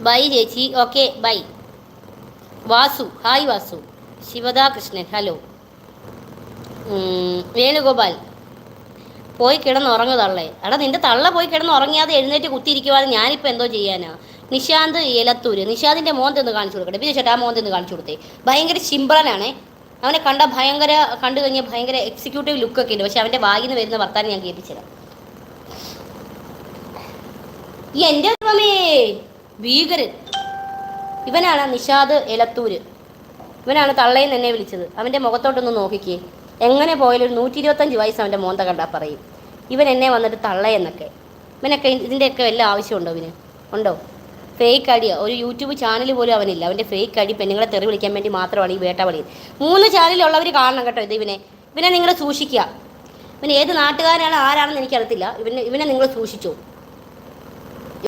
By ചേച്ചി, okay bye. Vasu, hi Vasu. Shivada Krishnan, hello. Venugopal, പോയി കിടന്ന് ഉറങ്ങു തള്ളേ. എടാ നിന്റെ തള്ള പോയി കിടന്ന് ഉറങ്ങിയാതെ എഴുന്നേറ്റ് കുത്തിയിരിക്കുവാതെ ഞാനിപ്പോൾ എന്തോ ചെയ്യാനാ. നിശാന്ത് എലത്തൂര്, നിശാന്തിൻ്റെ മോന്തെന്ന് കാണിച്ചു കൊടുക്കട്ടെ. പിന്നെ ചേട്ടാ ആ മോന്തെന്ന് കാണിച്ചു കൊടുത്തേ. ഭയങ്കര ശിമ്പ്രനാണേ. അവനെ കണ്ട ഭയങ്കര, കണ്ടു കഴിഞ്ഞാൽ ഭയങ്കര എക്സിക്യൂട്ടീവ് ലുക്കൊക്കെ ഉണ്ട്. പക്ഷെ അവൻ്റെ വായിൽ നിന്ന് വരുന്ന വർത്താനം ഞാൻ കേൾപ്പിച്ചില്ല. ഈ എൻ്റെ സമയേ ഭീകരൻ ഇവനാണ് നിഷാദ് എലത്തൂര്. ഇവനാണ് തള്ളയെന്ന് എന്നെ വിളിച്ചത്. അവൻ്റെ മുഖത്തോട്ടൊന്ന് നോക്കിക്കേ. എങ്ങനെ പോയാലും ഒരു 125 വയസ്സ് അവൻ്റെ മോന്ത കണ്ടാൽ പറയും. ഇവൻ എന്നെ വന്നിട്ട് തള്ളയെന്നൊക്കെ. ഇവനൊക്കെ ഇതിൻ്റെയൊക്കെ വല്ല ആവശ്യമുണ്ടോ ഇവന്? ഉണ്ടോ? ഫേക്ക് അടിയോ? ഒരു യൂട്യൂബ് ചാനൽ പോലും അവനില്ല. അവൻ്റെ ഫേക്ക് അടി പെണ്ണുങ്ങളെ തെറി വിളിക്കാൻ വേണ്ടി മാത്രമാണ് ഈ വേട്ടവളി. 3 ചാനലുള്ളവർ കാണണം കേട്ടോ. ഇവനെ നിങ്ങൾ സൂക്ഷിക്കുക. ഇവൻ ഏത് നാട്ടുകാരാണ് ആരാണെന്ന് എനിക്കറിയത്തില്ല. ഇവനെ നിങ്ങൾ സൂക്ഷിച്ചോ.